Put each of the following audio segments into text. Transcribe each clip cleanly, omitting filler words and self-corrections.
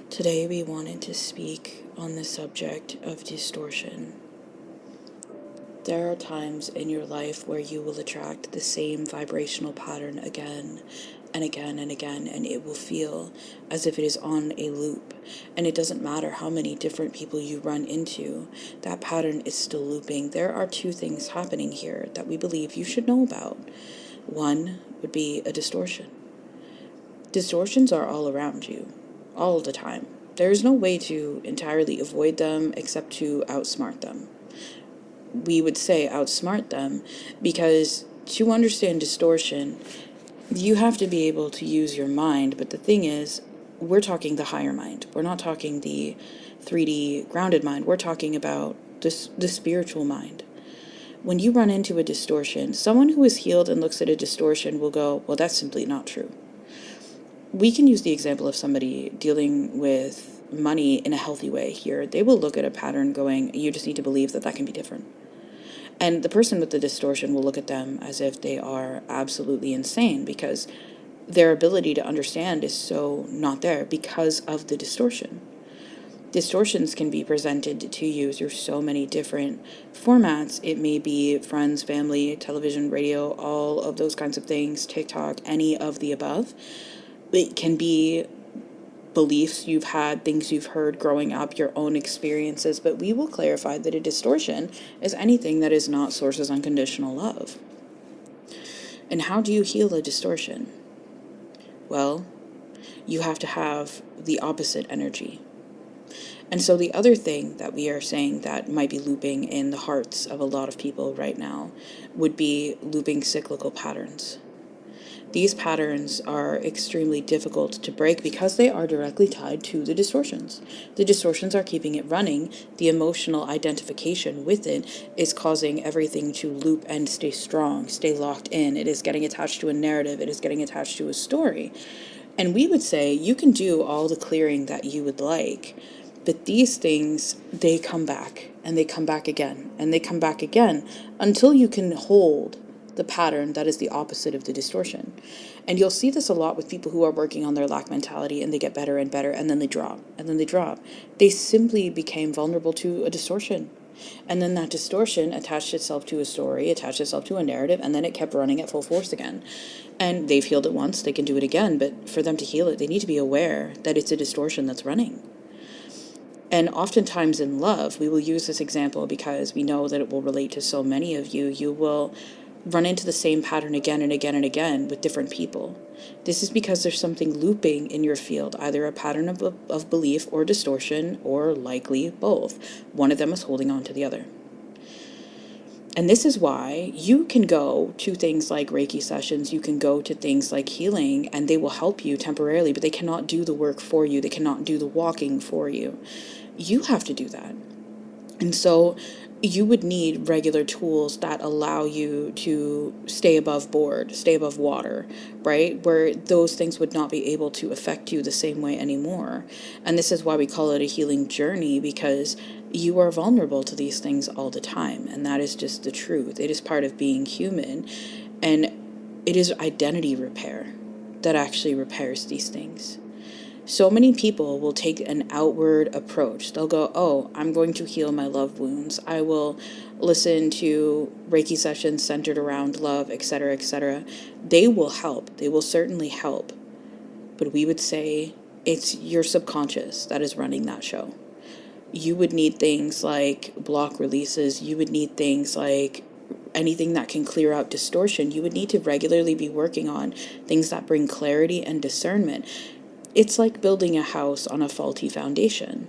Today we wanted to speak on the subject of distortion. There are times in your life where you will attract the same vibrational pattern again and again and again, and it will feel as if it is on a loop. And it doesn't matter how many different people you run into, that pattern is still looping. There are two things happening here that we believe you should know about. One would be a distortion. Distortions are all around you, all the time. There is no way to entirely avoid them except to outsmart them. We would say outsmart them because to understand distortion, you have to be able to use your mind. But the thing is, we're talking the higher mind. We're not talking the 3D grounded mind. We're talking about the spiritual mind. When you run into a distortion, someone who is healed and looks at a distortion will go, well, that's simply not true. We can use the example of somebody dealing with money in a healthy way here. They will look at a pattern going, you just need to believe that can be different. And the person with the distortion will look at them as if they are absolutely insane because their ability to understand is so not there because of the distortion. Distortions can be presented to you through so many different formats. It may be friends, family, television, radio, all of those kinds of things, TikTok, any of the above. It can be beliefs you've had, things you've heard growing up, your own experiences, but we will clarify that a distortion is anything that is not sources unconditional love. And how do you heal a distortion? Well, you have to have the opposite energy. And so the other thing that we are saying that might be looping in the hearts of a lot of people right now would be looping cyclical patterns. These patterns are extremely difficult to break because they are directly tied to the distortions. The distortions are keeping it running. The emotional identification with it is causing everything to loop and stay strong, stay locked in. It is getting attached to a narrative. It is getting attached to a story. And we would say you can do all the clearing that you would like, but these things, they come back and they come back again and they come back again until you can hold the pattern that is the opposite of the distortion. And you'll see this a lot with people who are working on their lack mentality and they get better and better and then they drop and then they drop. They simply became vulnerable to a distortion. And then that distortion attached itself to a story, attached itself to a narrative, and then it kept running at full force again. And they've healed it once, they can do it again, but for them to heal it, they need to be aware that it's a distortion that's running. And oftentimes in love, we will use this example because we know that it will relate to so many of you. You will run into the same pattern again and again and again with different people. This is because there's something looping in your field, either a pattern of belief or distortion, or likely both. One of them is holding on to the other. And this is why you can go to things like Reiki sessions, you can go to things like healing, and they will help you temporarily, but they cannot do the work for you. They cannot do the walking for you. You have to do that. And so you would need regular tools that allow you to stay above board, stay above water, right? Where those things would not be able to affect you the same way anymore. And this is why we call it a healing journey, because you are vulnerable to these things all the time. And that is just the truth. It is part of being human. And it is identity repair that actually repairs these things. So many people will take an outward approach. They'll go, oh, I'm going to heal my love wounds. I will listen to Reiki sessions centered around love, etc., etc. They will help. They will certainly help. But we would say it's your subconscious that is running that show. You would need things like block releases. You would need things like anything that can clear out distortion. You would need to regularly be working on things that bring clarity and discernment. It's like building a house on a faulty foundation.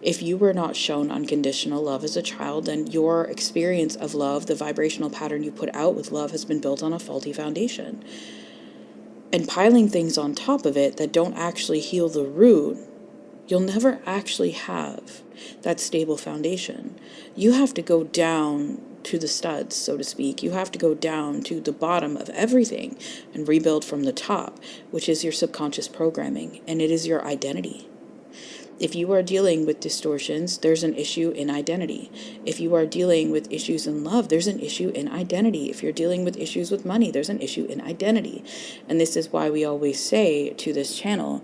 If you were not shown unconditional love as a child, then your experience of love, the vibrational pattern you put out with love, has been built on a faulty foundation. And piling things on top of it that don't actually heal the root, you'll never actually have that stable foundation. You have to go down to the studs, so to speak. You have to go down to the bottom of everything and rebuild from the top, which is your subconscious programming, and it is your identity. If you are dealing with distortions, there's an issue in identity. If you are dealing with issues in love, there's an issue in identity. If you're dealing with issues with money, there's an issue in identity. And this is why we always say to this channel,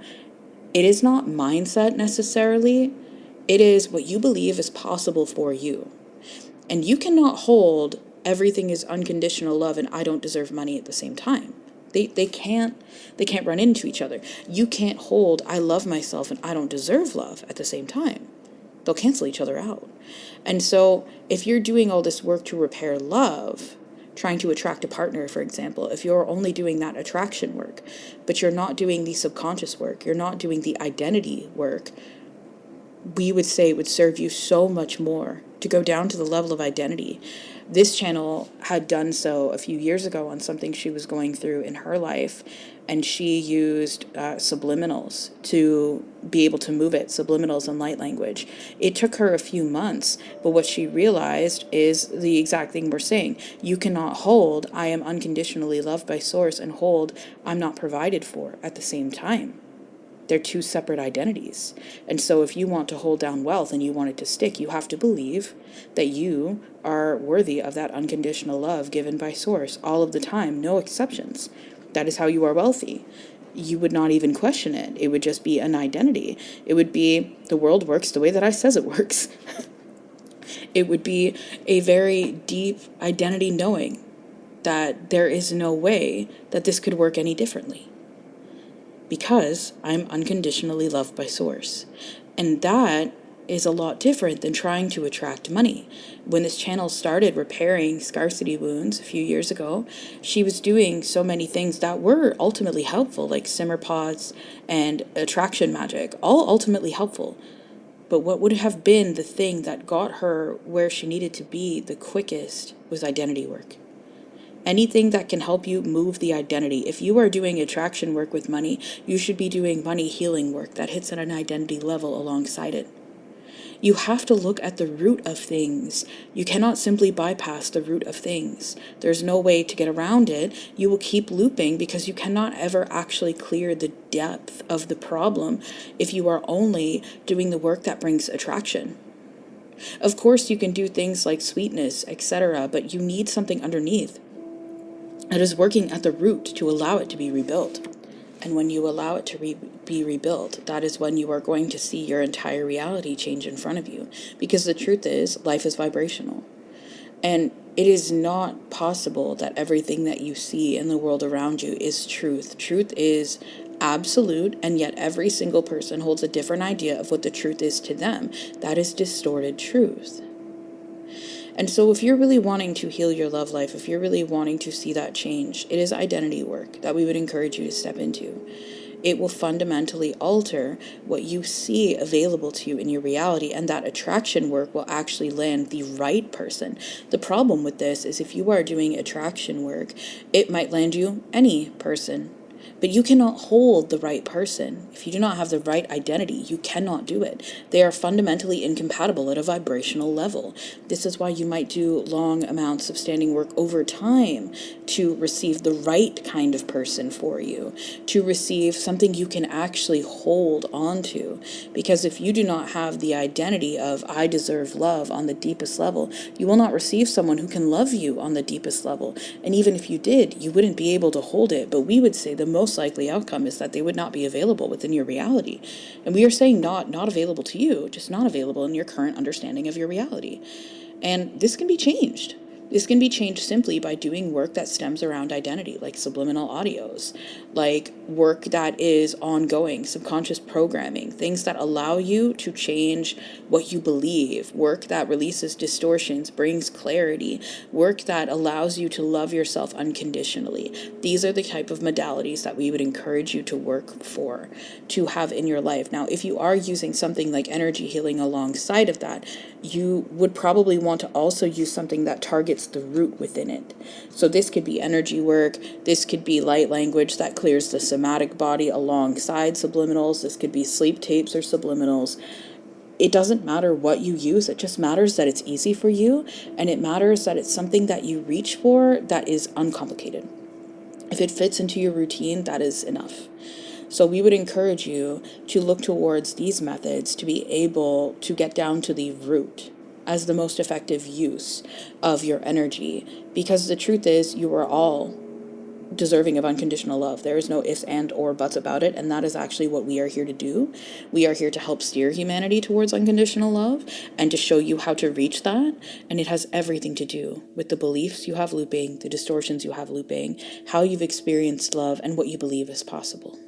It is not mindset necessarily. It is what you believe is possible for you. And you cannot hold everything is unconditional love and I don't deserve money at the same time. They can't run into each other. You can't hold I love myself and I don't deserve love at the same time. They'll cancel each other out. And so if you're doing all this work to repair love, trying to attract a partner, for example, if you're only doing that attraction work, but you're not doing the subconscious work, you're not doing the identity work, we would say it would serve you so much more to go down to the level of identity. This channel had done so a few years ago on something she was going through in her life, and she used subliminals to be able to move it, subliminals and light language. It took her a few months, but what she realized is the exact thing we're saying. You cannot hold I am unconditionally loved by source and hold I'm not provided for at the same time. They're two separate identities. And so if you want to hold down wealth and you want it to stick, you have to believe that you are worthy of that unconditional love given by source all of the time, no exceptions. That is how you are wealthy. You would not even question it. It would just be an identity. It would be the world works the way that I says it works. It would be a very deep identity knowing that there is no way that this could work any differently, because I'm unconditionally loved by source. And that is a lot different than trying to attract money. When this channel started repairing scarcity wounds a few years ago, she was doing so many things that were ultimately helpful, like simmer pots and attraction magic, all ultimately helpful. But what would have been the thing that got her where she needed to be the quickest was identity work. Anything that can help you move the identity. If you are doing attraction work with money, you should be doing money healing work that hits at an identity level alongside it. You have to look at the root of things. You cannot simply bypass the root of things. There's no way to get around it. You will keep looping because you cannot ever actually clear the depth of the problem if you are only doing the work that brings attraction. Of course, you can do things like sweetness, etc., but you need something underneath. It is working at the root to allow it to be rebuilt. And when you allow it to be rebuilt, that is when you are going to see your entire reality change in front of you. Because the truth is, life is vibrational. And it is not possible that everything that you see in the world around you is truth. Truth is absolute, and yet every single person holds a different idea of what the truth is to them. That is distorted truth. And so if you're really wanting to heal your love life, if you're really wanting to see that change, it is identity work that we would encourage you to step into. It will fundamentally alter what you see available to you in your reality, and that attraction work will actually land the right person. The problem with this is if you are doing attraction work, it might land you any person. But you cannot hold the right person. If you do not have the right identity, you cannot do it. They are fundamentally incompatible at a vibrational level. This is why you might do long amounts of standing work over time to receive the right kind of person for you, to receive something you can actually hold on to. Because if you do not have the identity of I deserve love on the deepest level, you will not receive someone who can love you on the deepest level. And even if you did, you wouldn't be able to hold it. But we would say the most likely outcome is that they would not be available within your reality. And we are saying not available to you, just not available in your current understanding of your reality. And this can be changed. This can be changed simply by doing work that stems around identity, like subliminal audios, like work that is ongoing, subconscious programming, things that allow you to change what you believe, work that releases distortions, brings clarity, work that allows you to love yourself unconditionally. These are the type of modalities that we would encourage you to work for, to have in your life. Now, if you are using something like energy healing alongside of that, you would probably want to also use something that targets the root within it. So this could be energy work, this could be light language that clears the somatic body alongside subliminals, this could be sleep tapes or subliminals. It doesn't matter what you use, it just matters that it's easy for you, and it matters that it's something that you reach for that is uncomplicated. If it fits into your routine, that is enough. So we would encourage you to look towards these methods to be able to get down to the root as the most effective use of your energy. Because the truth is, you are all deserving of unconditional love. There is no ifs and or buts about it, and that is actually what we are here to do. We are here to help steer humanity towards unconditional love and to show you how to reach that, and it has everything to do with the beliefs you have looping, the distortions you have looping, how you've experienced love, and what you believe is possible.